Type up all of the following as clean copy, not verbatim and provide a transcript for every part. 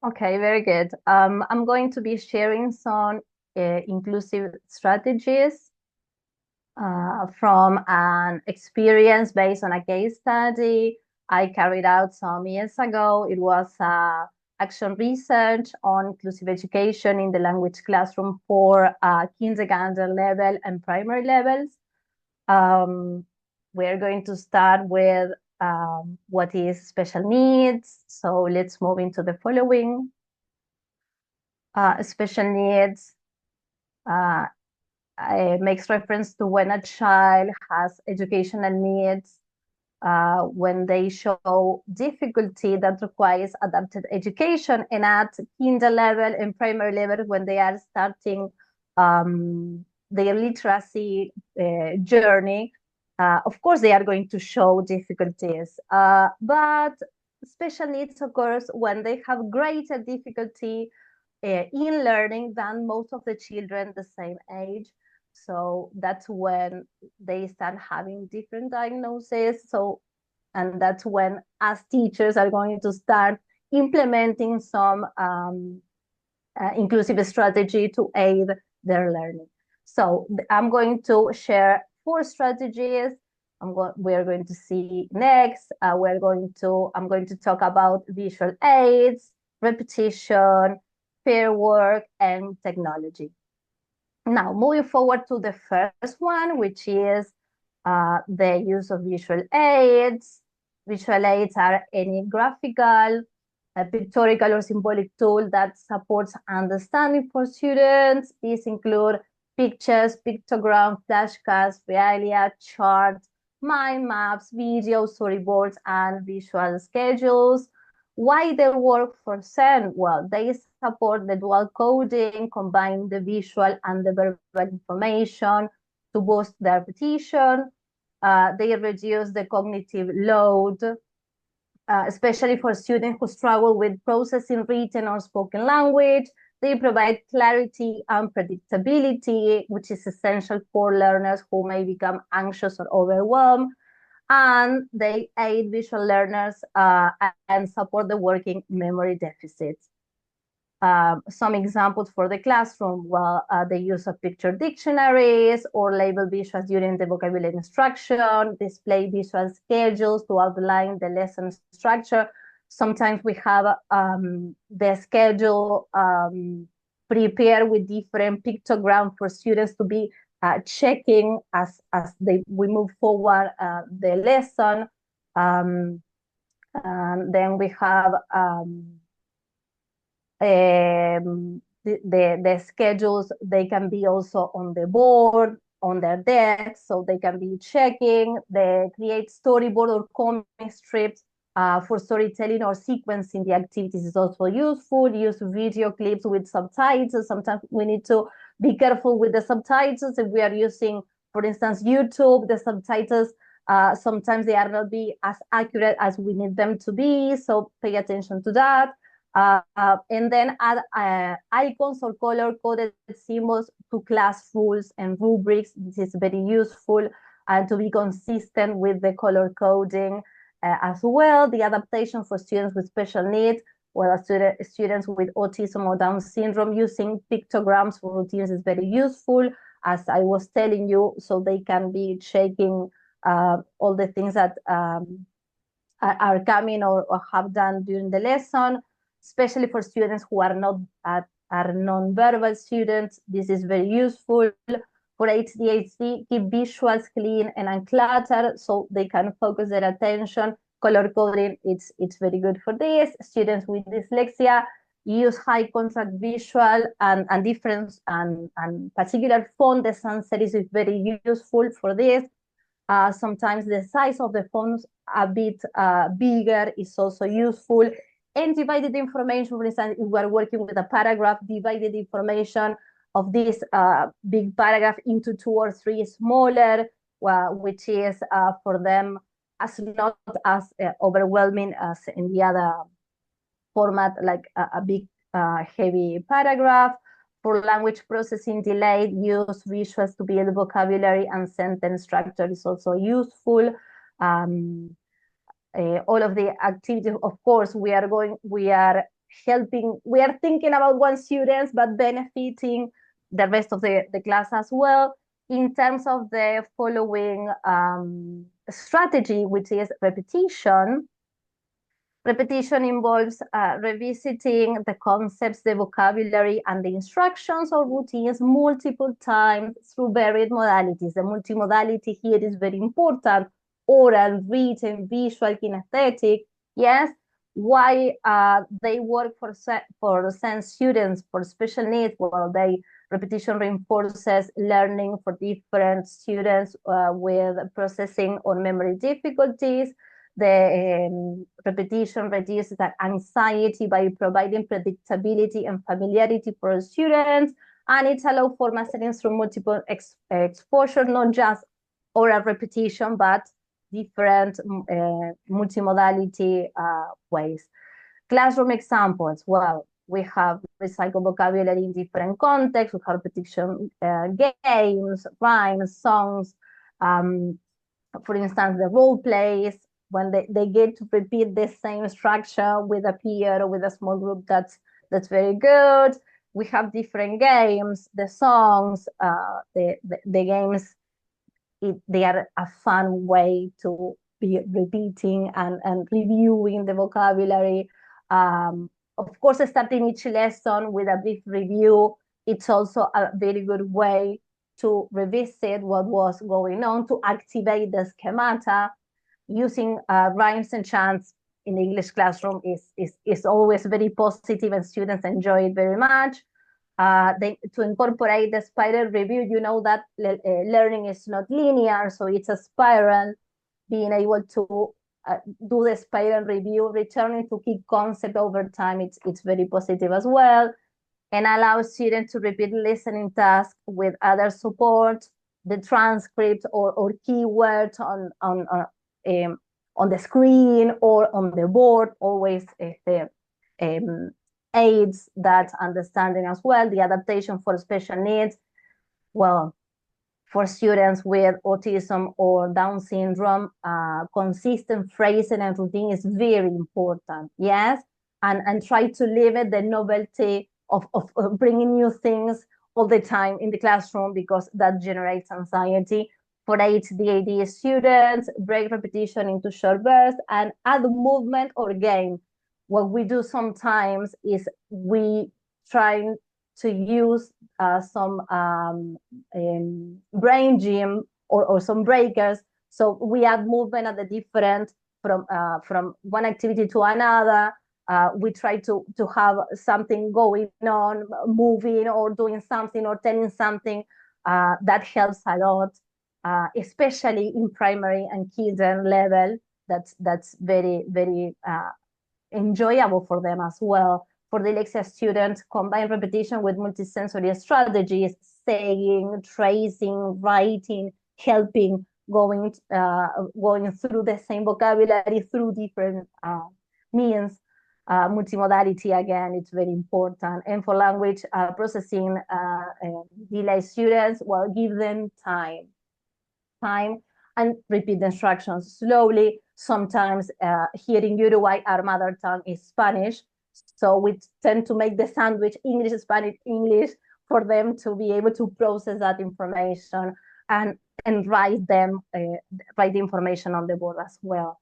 Okay, very good. I'm going to be sharing some inclusive strategies from an experience based on a case study I carried out some years ago. It was action research on inclusive education in the language classroom for kindergarten level and primary levels. Um, we're going to start with what is special needs. So let's move into the following. Special needs uh, makes reference to when a child has educational needs, when they show difficulty that requires adapted education, and at kinder level and primary level when they are starting their literacy journey. Of course, they are going to show difficulties, but special needs occurs when they have greater difficulty in learning than most of the children the same age. So that's when they start having different diagnoses. So, and that's when as teachers are going to start implementing some inclusive strategy to aid their learning. So I'm going to share 4 strategies. We're going to see next. I'm going to talk about visual aids, repetition, pair work, and technology. Now, moving forward to the first one, which is the use of visual aids. Visual aids are any graphical, pictorial, or symbolic tool that supports understanding for students. These include pictures, pictograms, flashcards, realia, charts, mind maps, videos, storyboards, and visual schedules. Why they work for SEN? Well, they support the dual coding, combine the visual and the verbal information to boost the repetition. They reduce the cognitive load, especially for students who struggle with processing written or spoken language. They provide clarity and predictability, which is essential for learners who may become anxious or overwhelmed. And they aid visual learners and support the working memory deficits. Some examples for the classroom, well, the use of picture dictionaries or label visuals during the vocabulary instruction, display visual schedules to outline the lesson structure. Sometimes we have the schedule prepared with different pictograms for students to be checking as we move forward the lesson. And then we have the schedules. They can be also on the board, on their desk, so they can be checking. They create storyboard or comic strips for storytelling or sequencing the activities is also useful. Use video clips with subtitles. Sometimes we need to be careful with the subtitles. If we are using, for instance, YouTube, the subtitles, sometimes they are not be as accurate as we need them to be. So pay attention to that. And then add icons or color-coded symbols to class rules and rubrics. This is very useful and to be consistent with the color coding as well. The adaptation for students with special needs, well, students with autism or Down syndrome, using pictograms for routines is very useful, as I was telling you, so they can be checking all the things that are coming or have done during the lesson, especially for students who are not are non-verbal students. This is very useful. For ADHD, keep visuals clean and uncluttered so they can focus their attention. Color coding, it's very good for this. Students with dyslexia, use high contrast visual and different and particular font. The sans serif is very useful for this. Sometimes the size of the fonts a bit bigger is also useful. And divided information, for instance, if we're working with a paragraph, divided information of this big paragraph into 2 or 3 smaller, which is for them as not as overwhelming as in the other format, like a big heavy paragraph. For language processing delay, use visuals to build vocabulary and sentence structure is also useful. All of the activities, of course, we are helping, we are thinking about one student, but benefiting the rest of the class as well, in terms of the following strategy, which is repetition. Repetition involves revisiting the concepts, the vocabulary, and the instructions or routines multiple times through varied modalities. The multimodality here is very important: oral, written, visual, kinesthetic. Yes, why they work for SEN students, for special needs? Well, repetition reinforces learning for different students with processing or memory difficulties. The repetition reduces that anxiety by providing predictability and familiarity for students, and it allows for mastering through multiple exposure, not just oral repetition, but different multimodality ways. Classroom examples. Well, we have recycled vocabulary in different contexts. We have repetition games, rhymes, songs. For instance, the role plays, when they get to repeat the same structure with a peer or with a small group, that's very good. We have different games, the songs, the games, they are a fun way to be repeating and reviewing the vocabulary. Of course, starting each lesson with a brief review, it's also a very good way to revisit what was going on, to activate the schemata. Using rhymes and chants in the English classroom is always very positive, and students enjoy it very much. To incorporate the spiral review, you know that learning is not linear, so it's a spiral. Being able to do the spiral review, returning to key concept over time, it's very positive as well, and allows students to repeat listening tasks with other support, the transcript or keywords on the screen or on the board, always aids that understanding as well. The adaptation for special needs, well, for students with autism or Down syndrome, consistent phrasing and routine is very important, yes? And try to limit the novelty of bringing new things all the time in the classroom, because that generates anxiety. For ADHD students, break repetition into short bursts and add movement or game. What we do sometimes is we try to use some brain gym or some breakers. So we add movement at the different, from one activity to another. We try to have something going on, moving or doing something or telling something. That helps a lot. Especially in primary and kindergarten level, that's very, very enjoyable for them as well. For the dyslexia students, combine repetition with multisensory strategies, saying, tracing, writing, helping, going through the same vocabulary through different means. Multimodality, again, it's very important. And for language processing, delay students, well, give them time and repeat the instructions slowly. Sometimes here in Uruguay, our mother tongue is Spanish, so we tend to make the sandwich English, Spanish, English, for them to be able to process that information and write the information on the board as well.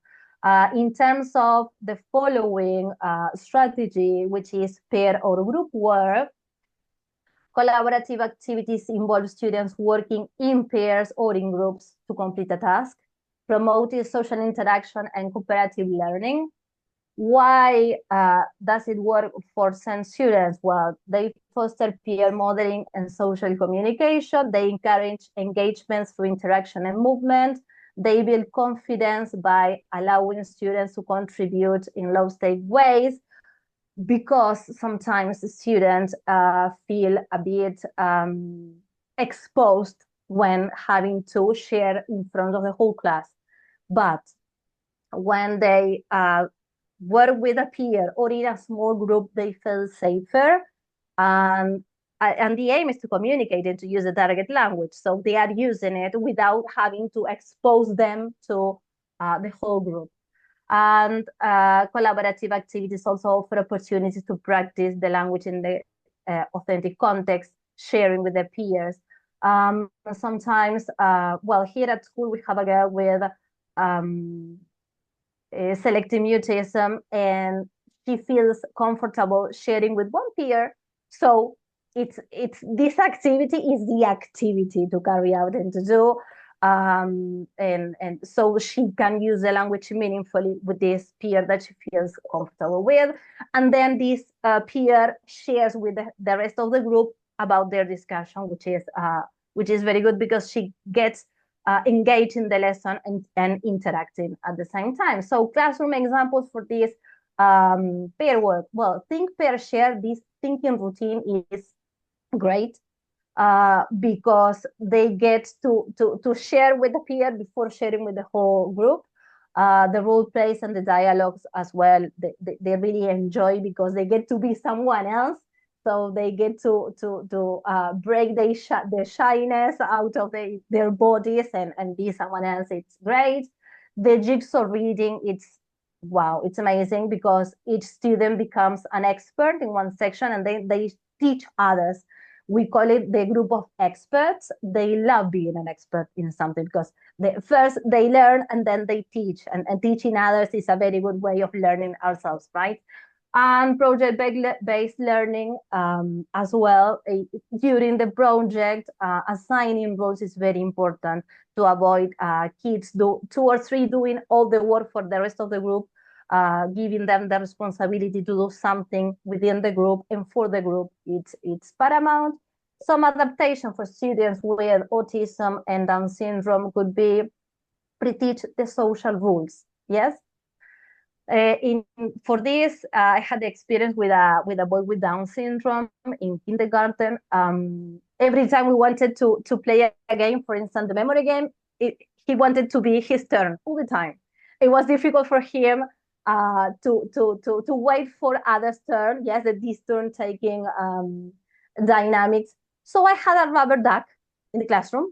In terms of the following strategy, which is pair or group work, collaborative activities involve students working in pairs or in groups to complete a task, promoting social interaction and cooperative learning. Why does it work for SEN students? Well, they foster peer modeling and social communication. They encourage engagement through interaction and movement. They build confidence by allowing students to contribute in low-stake ways, because sometimes the students feel a bit exposed when having to share in front of the whole class. But when they work with a peer or in a small group, they feel safer. And the aim is to communicate and to use the target language. So they are using it without having to expose them to the whole group. And collaborative activities also offer opportunities to practice the language in the authentic context, sharing with their peers. Sometimes, well, here at school, we have a girl with selective mutism, and she feels comfortable sharing with one peer. So it's this activity is the activity to carry out and to do. And so she can use the language meaningfully with this peer that she feels comfortable with. And then this peer shares with the rest of the group about their discussion, which is very good because she gets engaged in the lesson and interacting at the same time. So classroom examples for this pair work. Well, think, pair, share. This thinking routine is great because they get to share with the peer before sharing with the whole group. The role plays and the dialogues as well, they really enjoy because they get to be someone else. So they get to break their shyness out of their bodies and be someone else. It's great. The jigsaw reading, it's wow, it's amazing because each student becomes an expert in one section and they teach others. We call it the group of experts. They love being an expert in something because first they learn and then they teach, and teaching others is a very good way of learning ourselves, right? And project-based learning as well. During the project, assigning roles is very important to avoid kids do 2 or 3 doing all the work for the rest of the group, giving them the responsibility to do something within the group and for the group. It's paramount. Some adaptation for students with autism and Down syndrome could be pre-teach the social rules. Yes. For this, I had the experience with a boy with Down syndrome in kindergarten. Every time we wanted to play a game, for instance, the memory game, he wanted to be his turn all the time. It was difficult for him to wait for others' turn. Yes, this turn taking dynamics. So I had a rubber duck in the classroom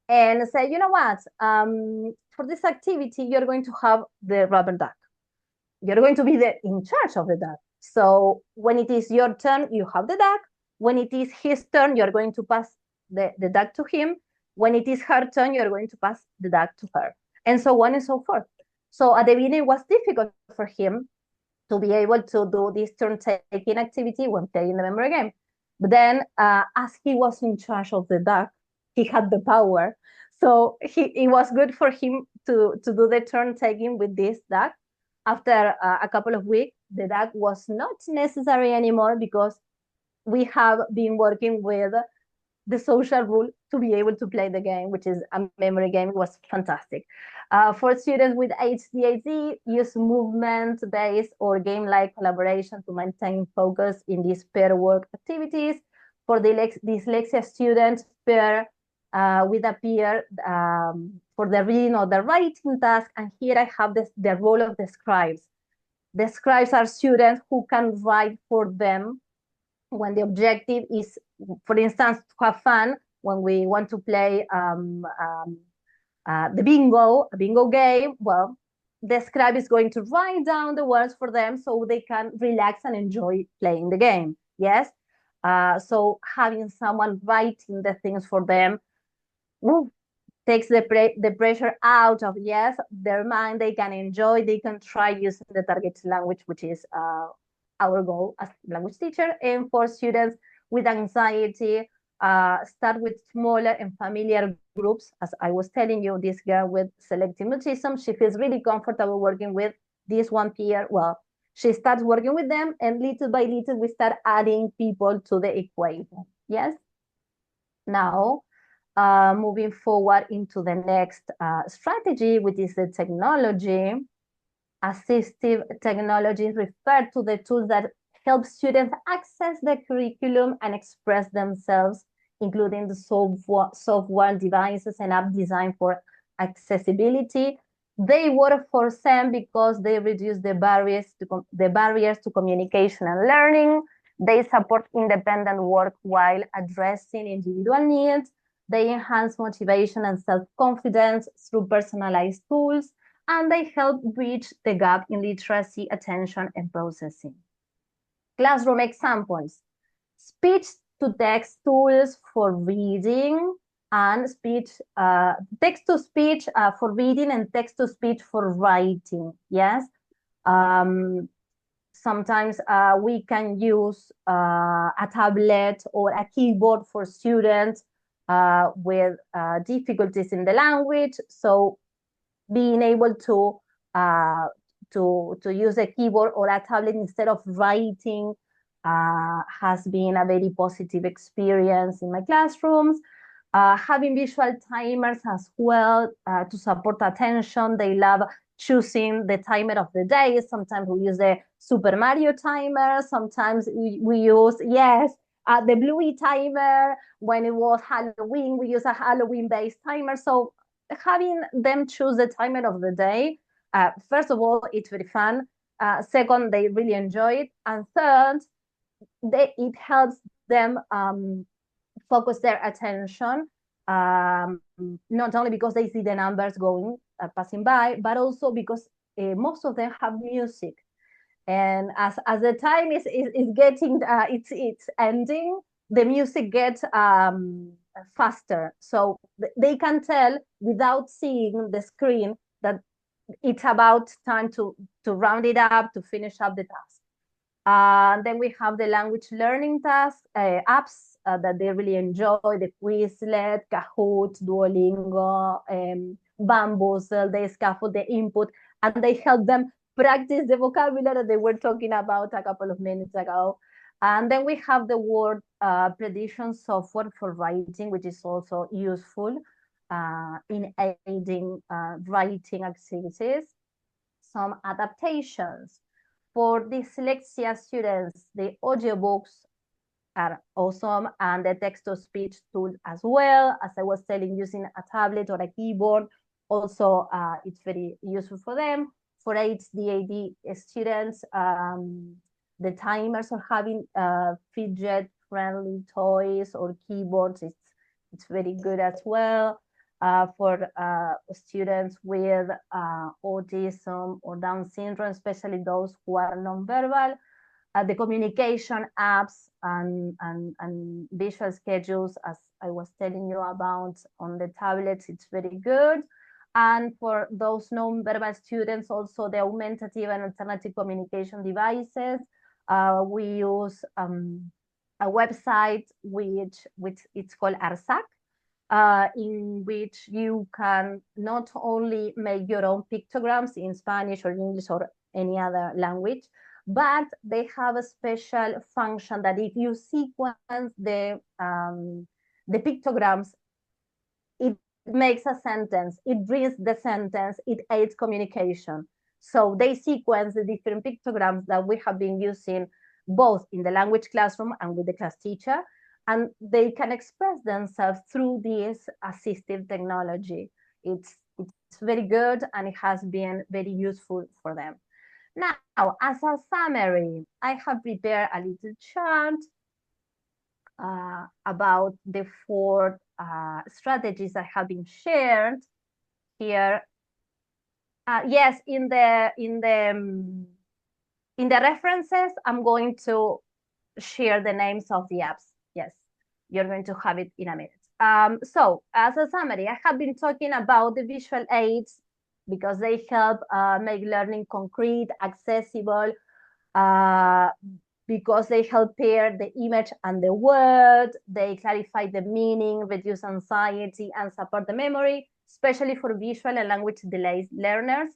and said, you know what? For this activity, you're going to have the rubber duck. You're going to be in charge of the duck. So when it is your turn, you have the duck. When it is his turn, you're going to pass the duck to him. When it is her turn, you're going to pass the duck to her, and so on and so forth. So at the beginning, it was difficult for him to be able to do this turn-taking activity when playing the memory game. But then, as he was in charge of the duck, he had the power. So it was good for him to do the turn-taking with this duck. After a couple of weeks, the duck was not necessary anymore because we have been working with the social rule to be able to play the game, which is a memory game. It was fantastic. For students with HDAD, use movement-based or game-like collaboration to maintain focus in these pair work activities. For the dyslexia students, pair with a peer for the reading or the writing task. And here I have the role of the scribes. The scribes are students who can write for them when the objective is, for instance, to have fun. When we want to play the bingo game, well, the scribe is going to write down the words for them so they can relax and enjoy playing the game. Yes. So having someone writing the things for them takes the pressure out of, yes, their mind. They can enjoy, they can try using the target language, which is our goal as language teacher. And for students with anxiety, start with smaller and familiar groups. As I was telling you, this girl with selective mutism, she feels really comfortable working with this one peer. Well, she starts working with them, and little by little, we start adding people to the equation. Yes. Now, moving forward into the next strategy, which is the technology. Assistive technologies refer to the tools that help students access the curriculum and express themselves, including the software devices and app design for accessibility. They work for SEN because they reduce the barriers to communication and learning. They support independent work while addressing individual needs. They enhance motivation and self-confidence through personalized tools. and they help bridge the gap in literacy, attention, and processing. Classroom examples: speech-to-text tools for reading and text-to-speech for reading and text-to-speech for writing. Yes. Sometimes we can use a tablet or a keyboard for students with difficulties in the language. So being able to use a keyboard or a tablet instead of writing has been a very positive experience in my classrooms. Having visual timers as well to support attention. They love choosing the timer of the day. Sometimes we use the Super Mario timer. Sometimes we use, yes, the Bluey timer. When it was Halloween, we use a Halloween-based timer. So having them choose the timer of the day, first of all, it's very fun. Second, they really enjoy it. And third, it helps them focus their attention, not only because they see the numbers going, passing by, but also because most of them have music. And as the time is getting, it's ending, the music gets faster. So they can tell without seeing the screen that it's about time to round it up, to finish up the task. Then we have the language learning tasks, apps that they really enjoy, the Quizlet, Kahoot, Duolingo, Bamboozle, they scaffold the input, and they help them practice the vocabulary they were talking about a couple of minutes ago. And then we have the word prediction software for writing, which is also useful in aiding writing activities. Some adaptations. For dyslexia students, the audiobooks are awesome, and the text-to-speech tool as well. As I was telling, using a tablet or a keyboard, also it's very useful for them. For HDAD students, the timers or having fidget-friendly toys or keyboards, it's very good as well. For students with autism or Down syndrome, especially those who are nonverbal, the communication apps and visual schedules, as I was telling you about on the tablets, it's very good. And for those nonverbal students, also the augmentative and alternative communication devices. We use a website which it's called ARSAC, in which you can not only make your own pictograms in Spanish or English or any other language, but they have a special function that if you sequence the pictograms, it makes a sentence, it reads the sentence, it aids communication. So they sequence the different pictograms that we have been using both in the language classroom and with the class teacher, and they can express themselves through this assistive technology. It's very good, and it has been very useful for them. Now, as a summary, I have prepared a little chart about the 4 strategies that have been shared here. Yes, in the references, I'm going to share the names of the apps. Yes, you're going to have it in a minute. So as a summary, I have been talking about the visual aids because they help make learning concrete, accessible, because they help pair the image and the word, they clarify the meaning, reduce anxiety, and support the memory, especially for visual and language delayed learners.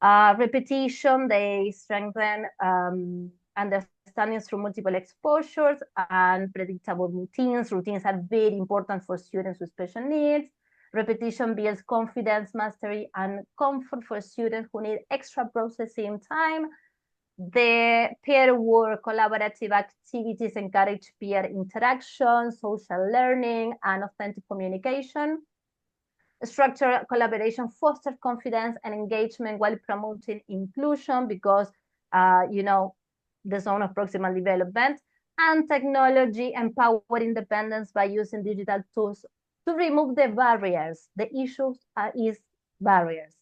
Repetition, they strengthen understanding through multiple exposures and predictable routines. Routines are very important for students with special needs. Repetition builds confidence, mastery, and comfort for students who need extra processing time. The peer work, collaborative activities encourage peer interaction, social learning, and authentic communication. Structured collaboration fosters confidence and engagement while promoting inclusion because, the zone of proximal development. And technology empower independence by using digital tools to remove the barriers. The issue is barriers.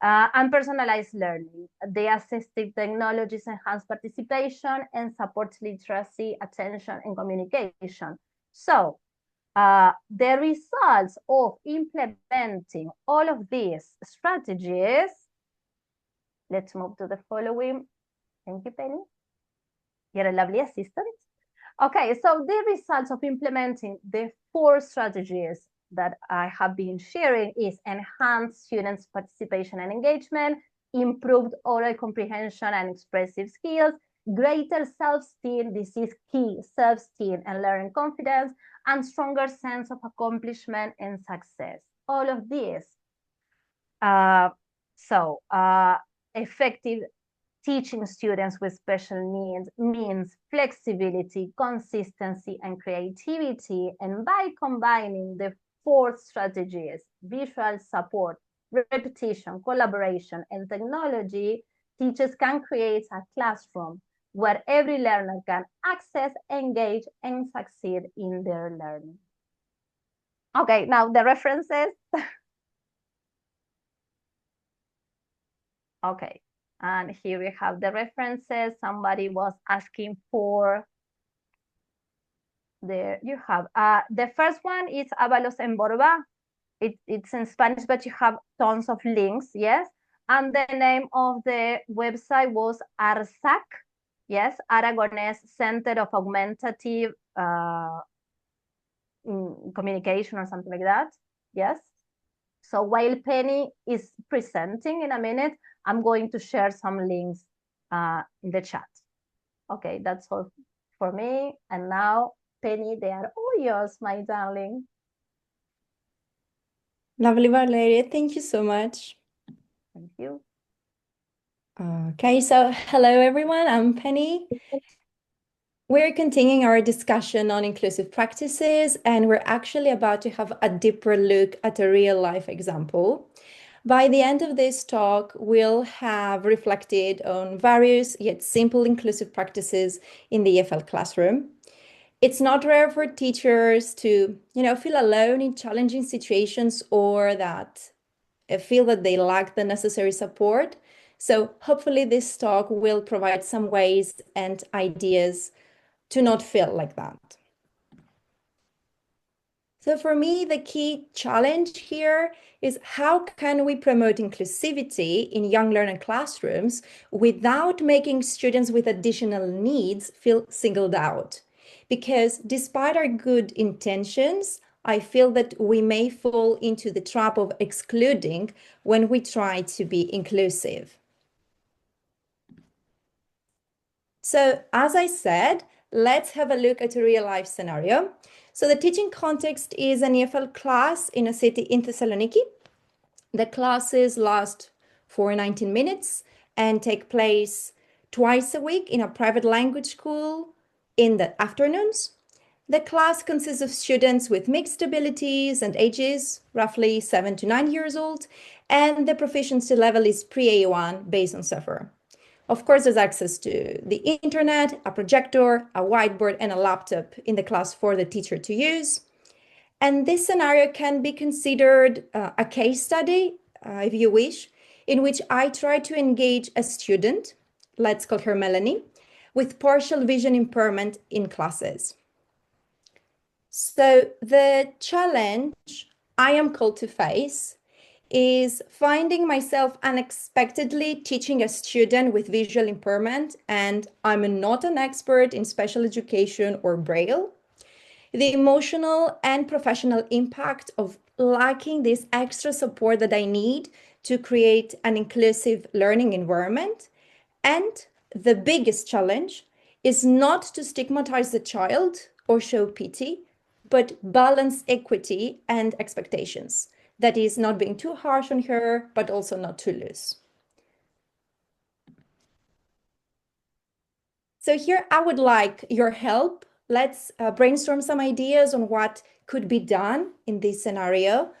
and personalized learning. The assistive technologies enhance participation and support literacy, attention, and communication. So the results of implementing all of these strategies, let's move to the following. Thank you, Penny. You're a lovely assistant. Okay, so the results of implementing the 4 strategies that I have been sharing is enhanced students' participation and engagement, improved oral comprehension and expressive skills, greater self-esteem, this is key, self-esteem and learning confidence, and stronger sense of accomplishment and success. All of this. Effective teaching students with special needs means flexibility, consistency, and creativity. And by combining the 4 strategies, visual support, repetition, collaboration, and technology, teachers can create a classroom where every learner can access, engage, and succeed in their learning. Okay, now the references. Okay. And here we have the references. Somebody was asking for, there you have. The first one is Avalos en Borba. It's in Spanish, but you have tons of links, yes? And the name of the website was ARSAC, yes? Aragonese Center of Augmentative Communication or something like that, yes? So while Penny is presenting in a minute, I'm going to share some links in the chat. Okay, that's all for me. And now, Penny, they are all yours, my darling. Lovely, Valeria. Thank you so much. Thank you. Okay, so hello, everyone. I'm Penny. We're continuing our discussion on inclusive practices, and we're actually about to have a deeper look at a real-life example. By the end of this talk, we'll have reflected on various yet simple inclusive practices in the EFL classroom. It's not rare for teachers to, feel alone in challenging situations or that feel that they lack the necessary support. So hopefully this talk will provide some ways and ideas to not feel like that. So for me, the key challenge here is how can we promote inclusivity in young learner classrooms without making students with additional needs feel singled out? Because despite our good intentions, I feel that we may fall into the trap of excluding when we try to be inclusive. So as I said, let's have a look at a real life scenario. So the teaching context is an EFL class in a city in Thessaloniki. The classes last for 19 minutes and take place twice a week in a private language school in the afternoons. The class consists of students with mixed abilities and ages, roughly 7 to 9 years old, and the proficiency level is pre-A1 based on SEFR. Of course, there's access to the internet, a projector, a whiteboard, and a laptop in the class for the teacher to use. And this scenario can be considered a case study, if you wish, in which I try to engage a student, let's call her Melanie, with partial vision impairment in classes. So the challenge I am called to face is finding myself unexpectedly teaching a student with visual impairment, and I'm not an expert in special education or Braille. The emotional and professional impact of lacking this extra support that I need to create an inclusive learning environment. And the biggest challenge is not to stigmatize the child or show pity, but balance equity and expectations. That is, not being too harsh on her, but also not too loose. So here I would like your help. Let's brainstorm some ideas on what could be done in this scenario.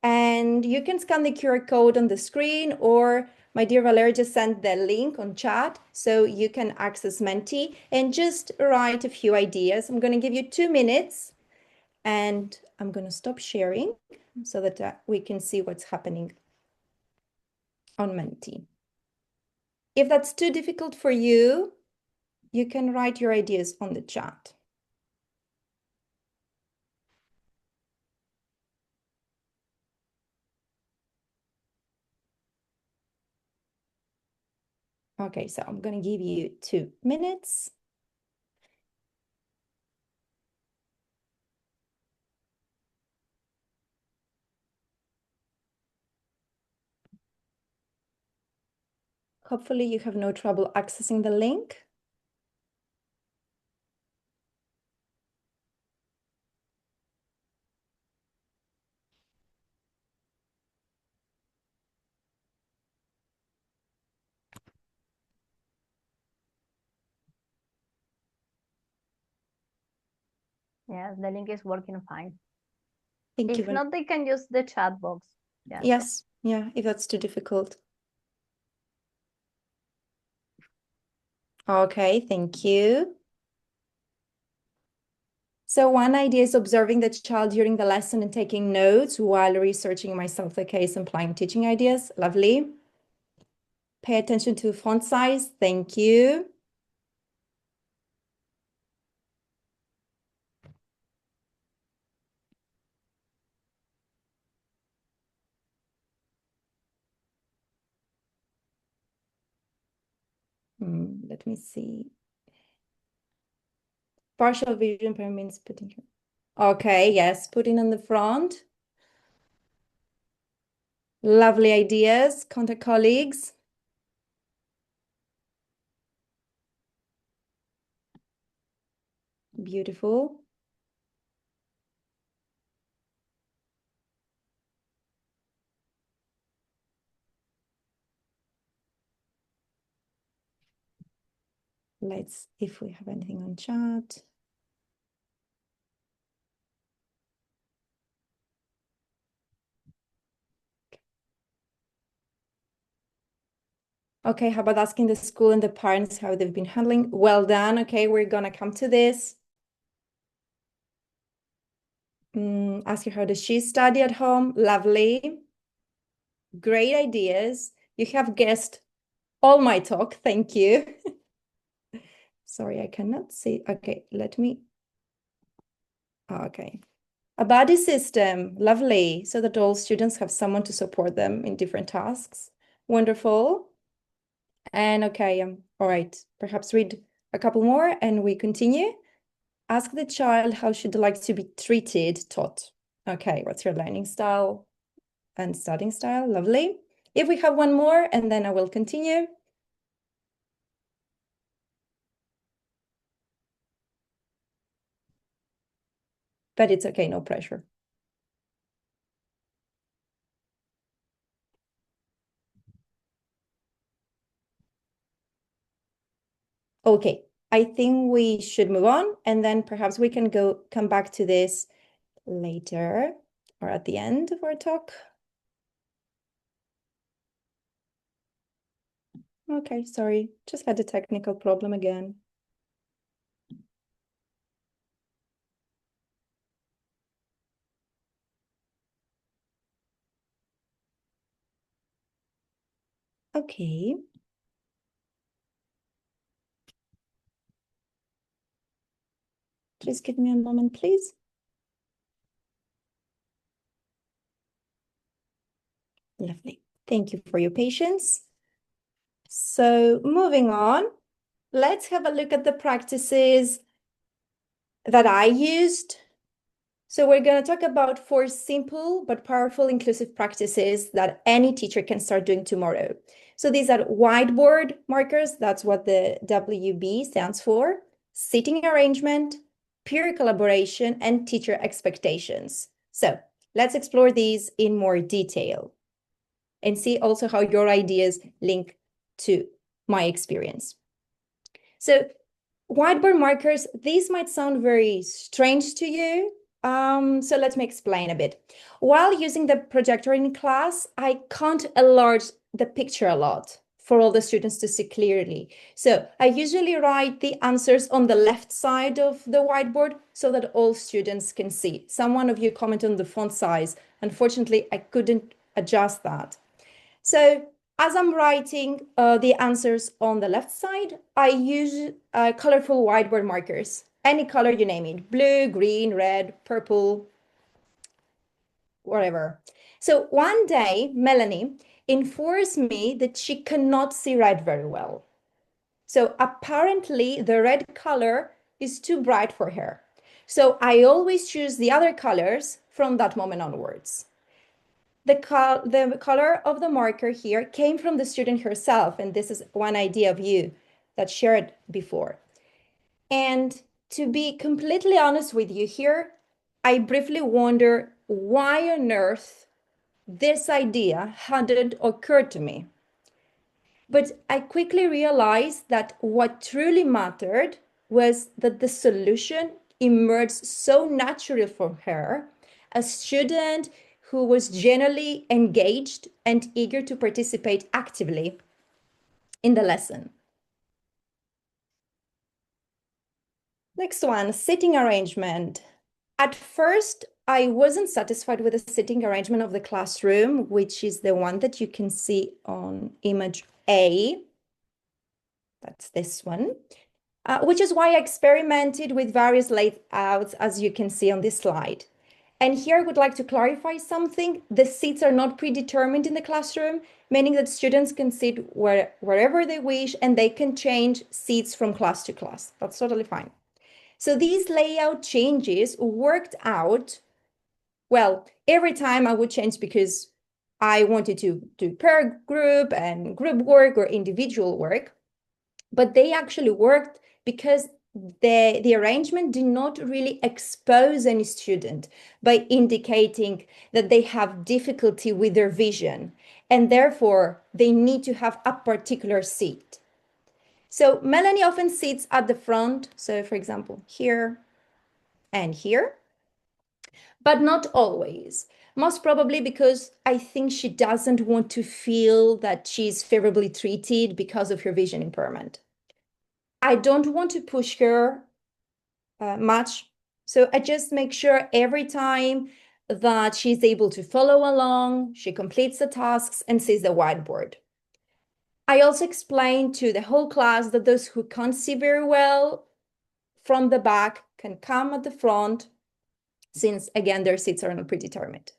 And you can scan the QR code on the screen, or my dear Valeria just sent the link on chat so you can access Menti and just write a few ideas. I'm going to give you 2 minutes and I'm going to stop sharing so that we can see what's happening. on Menti. If that's too difficult for you, you can write your ideas on the chat. Okay, so I'm going to give you 2 minutes. Hopefully you have no trouble accessing the link. Yeah, the link is working fine. Thank you. If not, they can use the chat box. Yeah. Yes, yeah, if that's too difficult. Okay, thank you. So one idea is observing the child during the lesson and taking notes while researching myself the case and applying teaching ideas. Lovely. Pay attention to font size. Thank you. Let me see. Partial vision impairment means putting. Okay, yes, putting on the front. Lovely ideas. Contact colleagues. Beautiful. Let's, if we have anything on chat. Okay, how about asking the school and the parents how they've been handling? Well done. Okay, we're gonna come to this. Ask her how does she study at home? Lovely. Great ideas. You have guessed all my talk. Thank you. Sorry, I cannot see. Okay, let me. Okay. A buddy system. Lovely. So that all students have someone to support them in different tasks. Wonderful. And okay, all right. Perhaps read a couple more and we continue. Ask the child how she'd like to be treated, taught. Okay, what's your learning style and studying style? Lovely. If we have one more, and then I will continue. But it's okay, no pressure. Okay, I think we should move on, and then perhaps we can come back to this later or at the end of our talk. Okay, sorry, just had a technical problem again. Okay. Just give me a moment, please. Lovely. Thank you for your patience. So moving on, let's have a look at the practices that I used. So we're going to talk about 4 simple but powerful inclusive practices that any teacher can start doing tomorrow. So these are whiteboard markers, that's what the WB stands for, seating arrangement, peer collaboration, and teacher expectations. So let's explore these in more detail and see also how your ideas link to my experience. So whiteboard markers, these might sound very strange to you. So let me explain a bit. While using the projector in class, I can't enlarge the picture a lot for all the students to see clearly. So I usually write the answers on the left side of the whiteboard so that all students can see. Someone of you commented on the font size. Unfortunately, I couldn't adjust that. So As I'm writing the answers on the left side, I use colorful whiteboard markers, any color you name it, blue, green, red, purple, whatever. So one day, Melanie informs me that she cannot see red very well. So apparently the red color is too bright for her. So I always choose the other colors from that moment onwards. The color of the marker here came from the student herself, and this is one idea of you that shared before. And to be completely honest with you here, I briefly wonder why on earth this idea hadn't occurred to me. But I quickly realized that what truly mattered was that the solution emerged so naturally for her, a student who was generally engaged and eager to participate actively in the lesson. Next one, sitting arrangement. At first, I wasn't satisfied with the sitting arrangement of the classroom, which is the one that you can see on image A. That's this one. Which is why I experimented with various layouts, as you can see on this slide. And here I would like to clarify something. The seats are not predetermined in the classroom, meaning that students can sit wherever they wish and they can change seats from class to class. That's totally fine. So these layout changes worked out, well, every time I would change because I wanted to do pair group and group work or individual work, but they actually worked because the arrangement did not really expose any student by indicating that they have difficulty with their vision and therefore they need to have a particular seat. So Melanie often sits at the front. So for example, here and here, but not always. Most probably because I think she doesn't want to feel that she's favorably treated because of her vision impairment. I don't want to push her much. So I just make sure every time that she's able to follow along, she completes the tasks and sees the whiteboard. I also explain to the whole class that those who can't see very well from the back can come at the front, since again, their seats are not predetermined.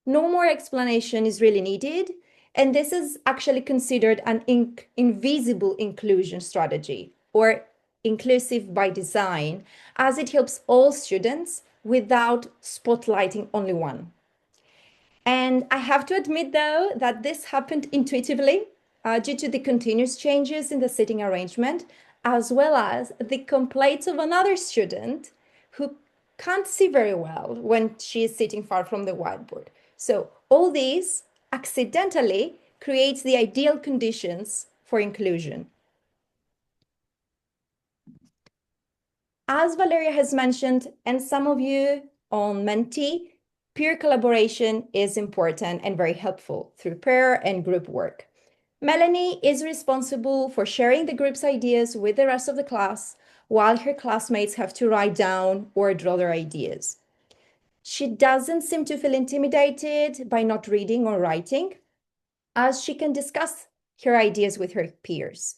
No more explanation is really needed. And this is actually considered an invisible inclusion strategy, or inclusive by design, as it helps all students without spotlighting only one. And I have to admit, though, that this happened intuitively due to the continuous changes in the seating arrangement, as well as the complaints of another student who can't see very well when she is sitting far from the whiteboard. So all these accidentally creates the ideal conditions for inclusion. As Valeria has mentioned, and some of you on Menti, peer collaboration is important and very helpful through pair and group work. Melanie is responsible for sharing the group's ideas with the rest of the class, while her classmates have to write down or draw their ideas. She doesn't seem to feel intimidated by not reading or writing, as she can discuss her ideas with her peers.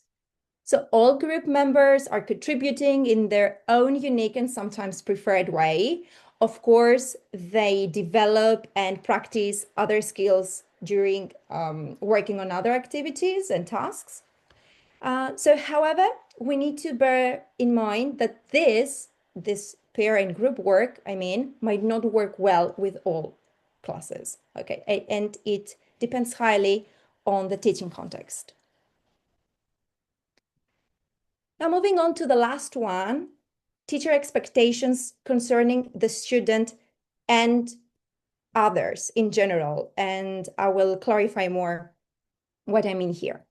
So all group members are contributing in their own unique and sometimes preferred way. Of course, they develop and practice other skills during working on other activities and tasks. However, we need to bear in mind that this pair and group work, might not work well with all classes. Okay, and it depends highly on the teaching context. Now, moving on to the last one, teacher expectations concerning the student and others in general. And I will clarify more what I mean here.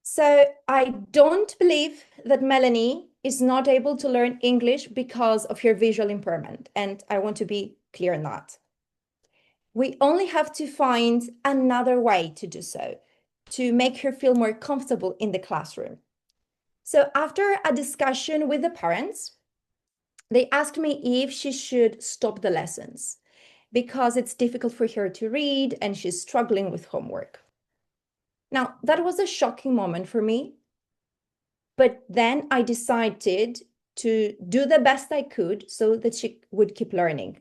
So I don't believe that Melanie is not able to learn English because of her visual impairment. And I want to be clear on that. We only have to find another way to do so, to make her feel more comfortable in the classroom. So after a discussion with the parents, they asked me if she should stop the lessons because it's difficult for her to read and she's struggling with homework. Now, that was a shocking moment for me, but then I decided to do the best I could so that she would keep learning.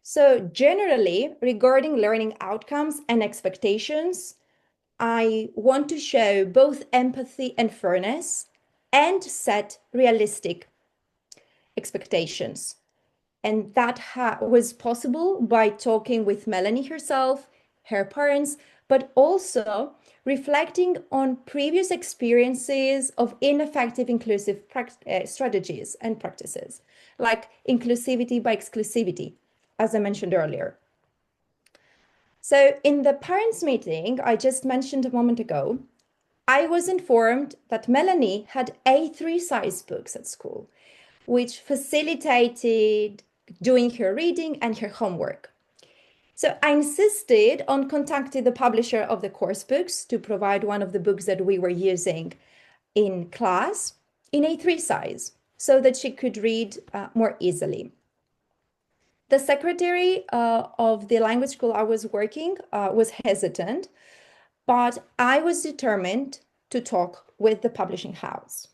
So generally, regarding learning outcomes and expectations, I want to show both empathy and fairness and set realistic expectations. And that was possible by talking with Melanie herself, her parents, but also reflecting on previous experiences of ineffective inclusive strategies and practices, like inclusivity by exclusivity, as I mentioned earlier. So in the parents' meeting I just mentioned a moment ago, I was informed that Melanie had A3 size books at school, which facilitated doing her reading and her homework. So I insisted on contacting the publisher of the course books to provide one of the books that we were using in class in A3 size so that she could read more easily. The secretary of the language school I was working was hesitant, but I was determined to talk with the publishing house.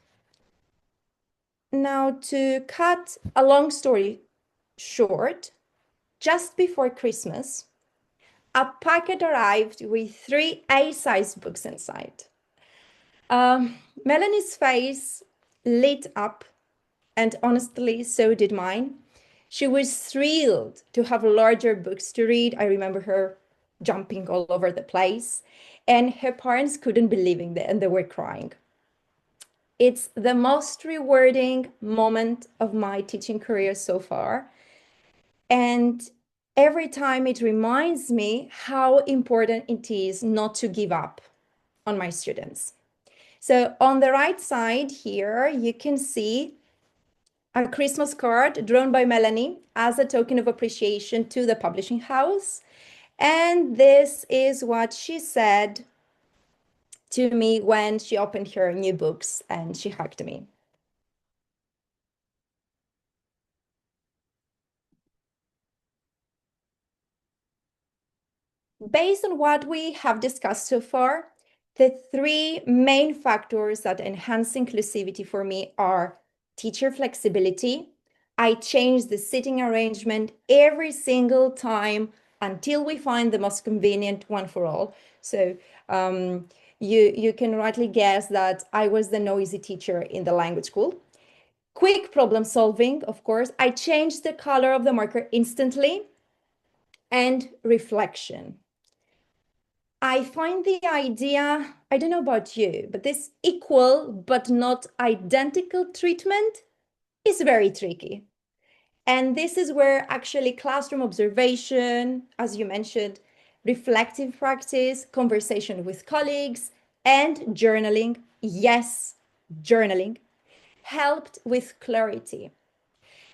Now, to cut a long story short, just before Christmas, a packet arrived with 3 A-size books inside. Melanie's face lit up, and honestly, so did mine. She was thrilled to have larger books to read. I remember her jumping all over the place, and her parents couldn't believe it, and they were crying. It's the most rewarding moment of my teaching career so far. And every time it reminds me how important it is not to give up on my students. So on the right side here, you can see a Christmas card drawn by Melanie as a token of appreciation to the publishing house. And this is what she said to me when she opened her new books and she hugged me. Based on what we have discussed so far, the 3 main factors that enhance inclusivity for me are teacher flexibility. I change the sitting arrangement every single time until we find the most convenient one for all. So you can rightly guess that I was the noisy teacher in the language school. Quick problem solving, of course. I changed the color of the marker instantly. And reflection. I find the idea, I don't know about you, but this equal but not identical treatment is very tricky. And this is where actually classroom observation, as you mentioned, reflective practice, conversation with colleagues, and journaling, yes, journaling, helped with clarity.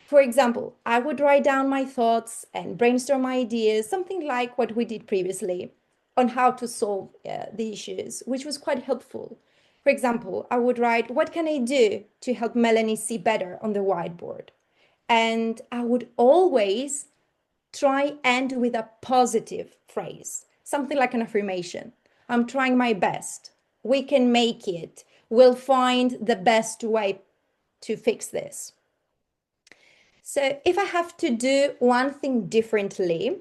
For example, I would write down my thoughts and brainstorm ideas, something like what we did previously on how to solve the issues, which was quite helpful. For example, I would write, what can I do to help Melanie see better on the whiteboard? And I would always try end with a positive phrase, something like an affirmation. I'm trying my best. We can make it. We'll find the best way to fix this. So if I have to do one thing differently,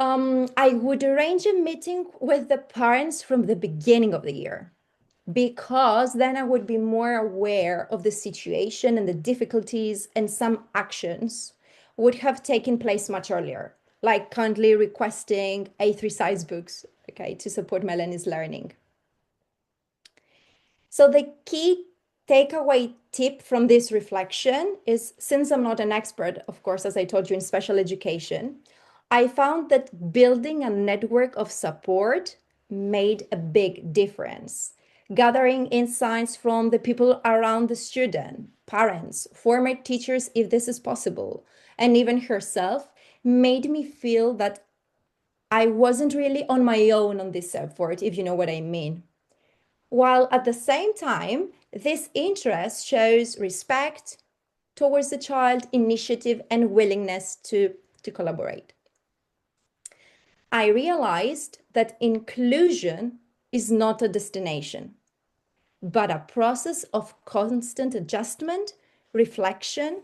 I would arrange a meeting with the parents from the beginning of the year, because then I would be more aware of the situation and the difficulties, and some actions would have taken place much earlier, like kindly requesting A3 size books, okay, to support Melanie's learning. So the key takeaway tip from this reflection is, since I'm not an expert, of course, as I told you, in special education, I found that building a network of support made a big difference. Gathering insights from the people around the student, parents, former teachers, if this is possible, and even herself, made me feel that I wasn't really on my own on this effort, if you know what I mean. While at the same time, this interest shows respect towards the child, initiative, and willingness to collaborate. I realized that inclusion is not a destination, but a process of constant adjustment, reflection,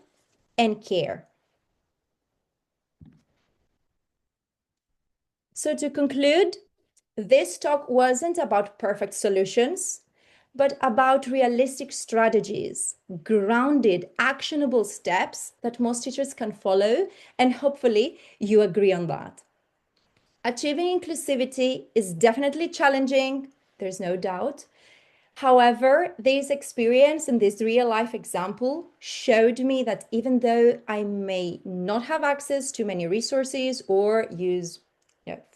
and care. So to conclude, this talk wasn't about perfect solutions, but about realistic strategies, grounded, actionable steps that most teachers can follow, and hopefully you agree on that. Achieving inclusivity is definitely challenging, there's no doubt. However, this experience and this real life example showed me that even though I may not have access to many resources or use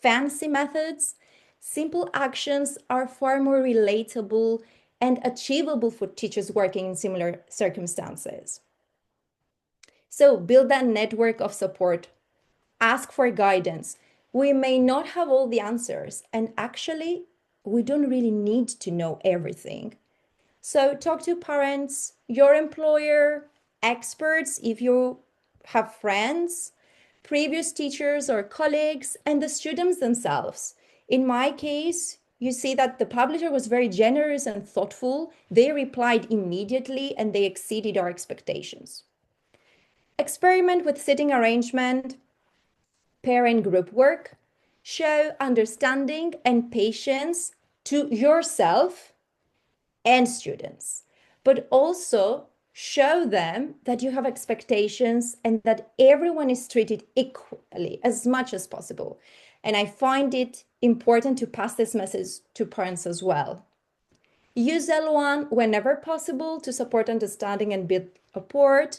fancy methods, simple actions are far more relatable and achievable for teachers working in similar circumstances. So build that network of support, ask for guidance. We may not have all the answers, and actually, we don't really need to know everything. So talk to parents, your employer, experts if you have friends, previous teachers or colleagues, and the students themselves. In my case, you see that the publisher was very generous and thoughtful. They replied immediately and they exceeded our expectations. Experiment with sitting arrangement, parent group work, show understanding and patience to yourself and students, but also show them that you have expectations and that everyone is treated equally as much as possible. And I find it important to pass this message to parents as well. Use L1 whenever possible to support understanding and build rapport.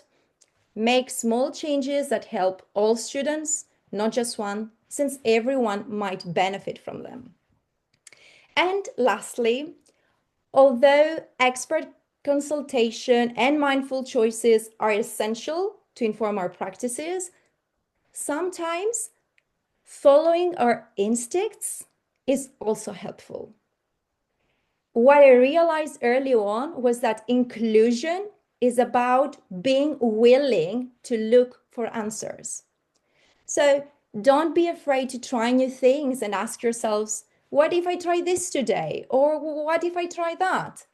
Make small changes that help all students, not just one, since everyone might benefit from them. And lastly, although expert consultation and mindful choices are essential to inform our practices, sometimes following our instincts is also helpful. What I realized early on was that inclusion is about being willing to look for answers. So don't be afraid to try new things and ask yourselves, what if I try this today? Or what if I try that?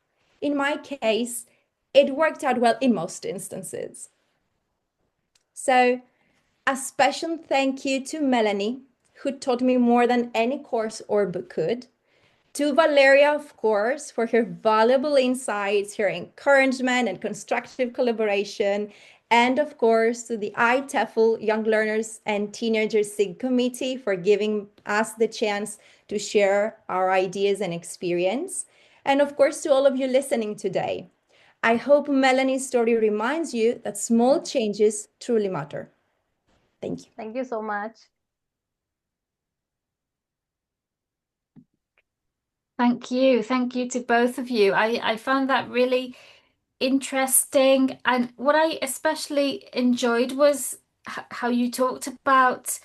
In my case, it worked out well in most instances. So a special thank you to Melanie, who taught me more than any course or book could. To Valeria, of course, for her valuable insights, her encouragement and constructive collaboration. And of course, to the ITEFL Young Learners and Teenagers SIG Committee for giving us the chance to share our ideas and experience. And of course, to all of you listening today. I hope Melanie's story reminds you that small changes truly matter. Thank you. Thank you so much. Thank you. Thank you to both of you. I found that really interesting. And what I especially enjoyed was how you talked about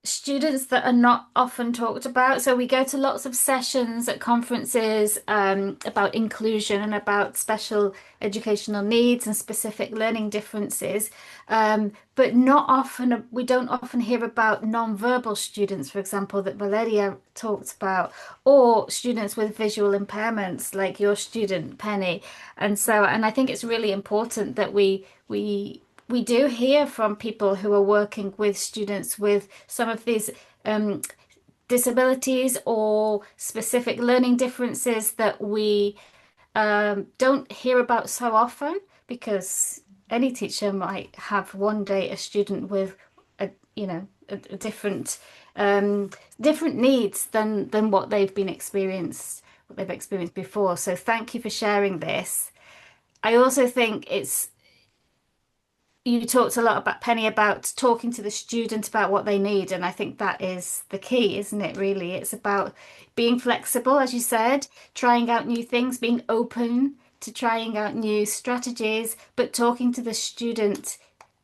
students that are not often talked about. So we go to lots of sessions at conferences about inclusion and about special educational needs and specific learning differences. But not often, we don't often hear about non-verbal students, for example, that Valeria talked about, or students with visual impairments like your student, Penny. And I think it's really important that we do hear from people who are working with students with some of these disabilities or specific learning differences that we don't hear about so often, because any teacher might have one day a student with a different different needs than what they've experienced before. So thank you for sharing this. I also think you talked a lot about, Penny, about talking to the student about what they need. And I think that is the key, isn't it, really? It's about being flexible, as you said, trying out new things, being open to trying out new strategies, but talking to the student,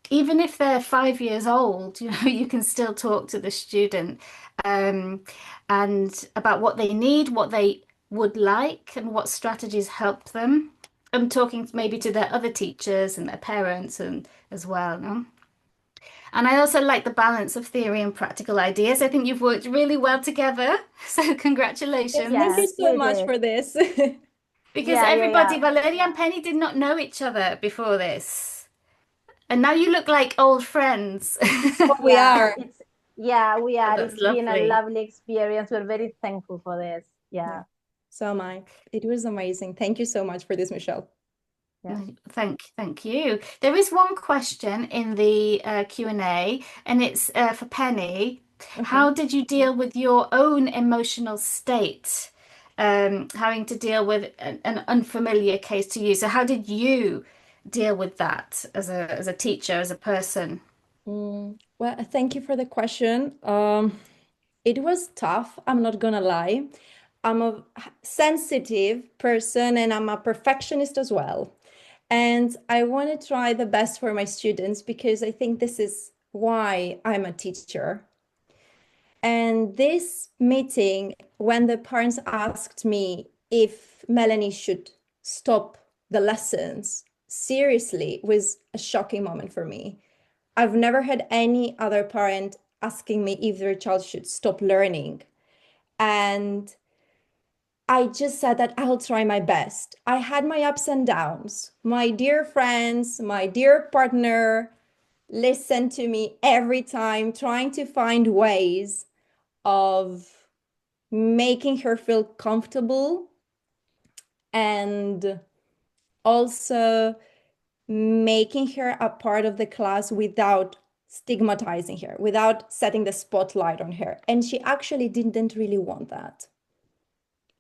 even if they're 5 years old, you can still talk to the student and about what they need, what they would like, and what strategies help them. I'm talking maybe to their other teachers and their parents and as well, no? And I also like the balance of theory and practical ideas. I think you've worked really well together. So congratulations. Thank you Yes, so we much did. for this. Because Yeah, yeah, everybody, yeah. Valeria and Penny, did not know each other before this. And now you look like old friends. We Yeah, are. we Oh, are. that's It's been a lovely. lovely experience. We're very thankful for this. Yeah, Yeah, so am I. It was amazing. Thank you so much for this, Michelle. yeah. No, thank you. There is one question in the Q&A, and it's for Penny. Okay. How did you deal with your own emotional state, having to deal with an unfamiliar case to you? So how did you deal with that as a teacher, as a person? Well, thank you for the question. It was tough, I'm not gonna lie. I'm a sensitive person and I'm a perfectionist as well. And I want to try the best for my students because I think this is why I'm a teacher. And this meeting, when the parents asked me if Melanie should stop the lessons, seriously, was a shocking moment for me. I've never had any other parent asking me if their child should stop learning. And I just said that I'll try my best. I had my ups and downs. My dear friends, my dear partner listened to me every time, trying to find ways of making her feel comfortable and also making her a part of the class without stigmatizing her, without setting the spotlight on her. And she actually didn't really want that.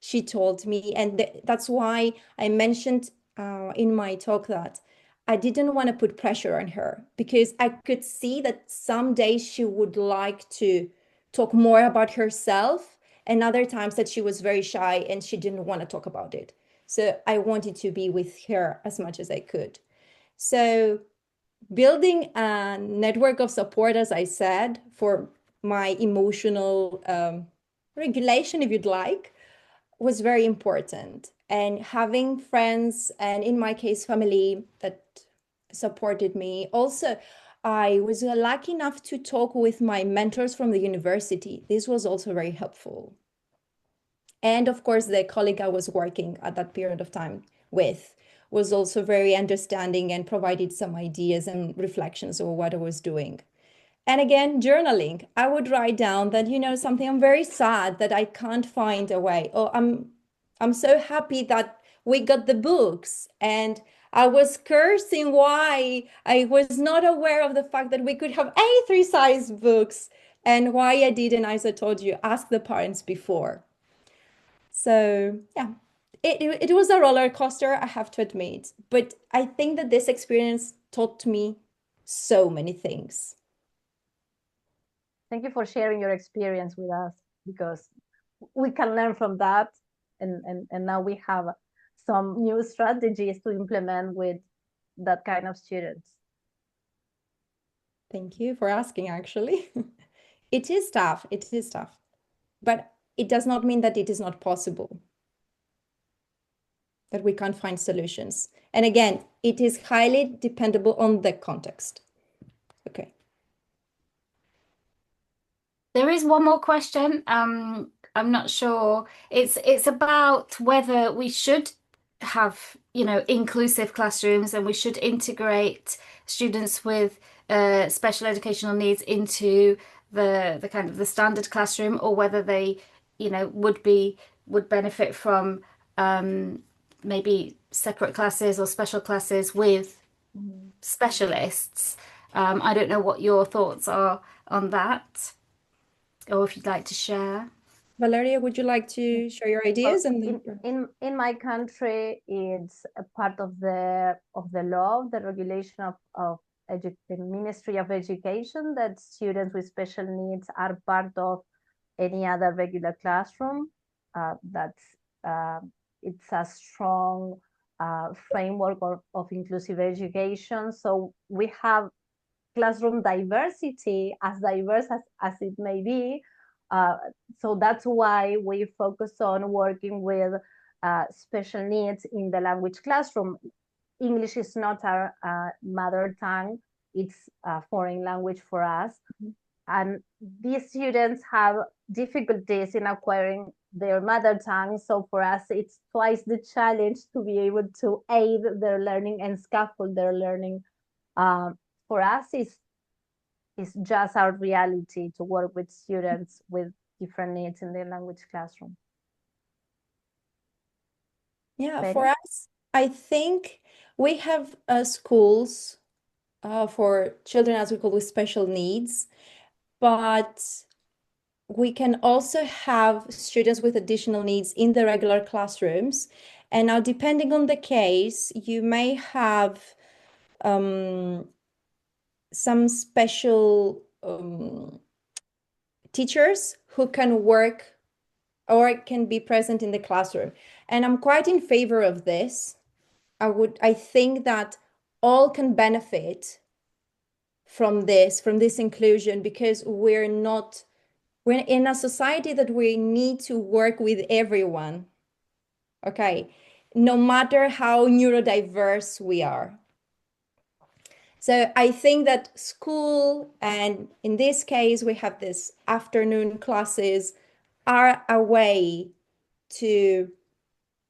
She told me, and that's why I mentioned in my talk that I didn't want to put pressure on her because I could see that some days she would like to talk more about herself, and other times that she was very shy and she didn't want to talk about it. So I wanted to be with her as much as I could. So building a network of support, as I said, for my emotional regulation, if you'd like, was very important. And having friends, and in my case, family that supported me. Also, I was lucky enough to talk with my mentors from the university. This was also very helpful. And of course, the colleague I was working at that period of time with was also very understanding and provided some ideas and reflections of what I was doing. And again, journaling. I would write down that, something, I'm very sad that I can't find a way. Oh, I'm so happy that we got the books. And I was cursing why I was not aware of the fact that we could have A3 size books and why I didn't, as I told you, ask the parents before. So yeah, it was a roller coaster, I have to admit. But I think that this experience taught me so many things. Thank you for sharing your experience with us because we can learn from that, and now we have some new strategies to implement with that kind of students. Thank you for asking, actually. It is tough. It is tough. But it does not mean that it is not possible, that we can't find solutions. And again, it is highly dependable on the context. Okay. There is one more question. I'm not sure. It's about whether we should have, inclusive classrooms and we should integrate students with special educational needs into the kind of the standard classroom, or whether they, would benefit from maybe separate classes or special classes with specialists. I don't know what your thoughts are on that, or if you'd like to share. Valeria, would you like to share your ideas? And In my country, it's a part of the law, the regulation of the Ministry of Education, that students with special needs are part of any other regular classroom. That's it's a strong framework of inclusive education. So we have classroom diversity, as diverse as it may be. So that's why we focus on working with special needs in the language classroom. English is not our mother tongue, it's a foreign language for us. And these students have difficulties in acquiring their mother tongue. So for us, it's twice the challenge to be able to aid their learning and scaffold their learning. For us, it's just our reality to work with students with different needs in the language classroom. Yeah, Benny? for us, I think we have schools for children, as we call, with special needs, but we can also have students with additional needs in the regular classrooms. And now, depending on the case, you may have some special teachers who can work or can be present in the classroom. And I'm quite in favor of this. I think that all can benefit from this inclusion, because we're in a society that we need to work with everyone. Okay, no matter how neurodiverse we are. So I think that school, and in this case, we have this afternoon classes, are a way to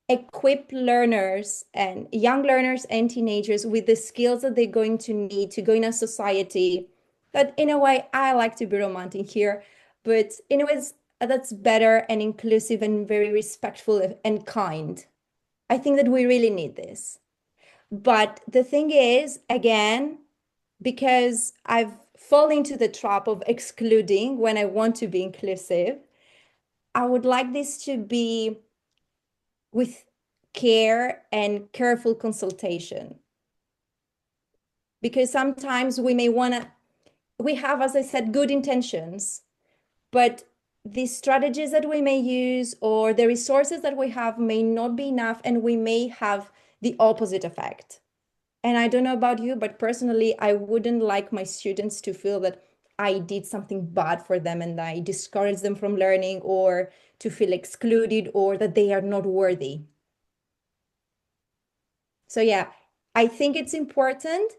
equip learners and young learners and teenagers with the skills that they're going to need to go in a society that, in a way, I like to be romantic here, but in a way that's better and inclusive and very respectful and kind. I think that we really need this. But the thing is, again, because I've fallen into the trap of excluding when I want to be inclusive, I would like this to be with care and careful consultation. Because sometimes we have, as I said, good intentions, but the strategies that we may use or the resources that we have may not be enough, and we may have the opposite effect. And I don't know about you, but personally, I wouldn't like my students to feel that I did something bad for them and I discouraged them from learning, or to feel excluded, or that they are not worthy. So yeah, I think it's important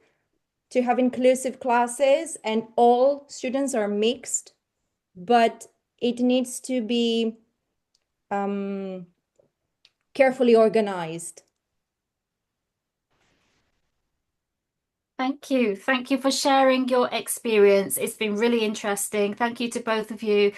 to have inclusive classes and all students are mixed, but it needs to be carefully organized. Thank you. Thank you for sharing your experience. It's been really interesting. Thank you to both of you.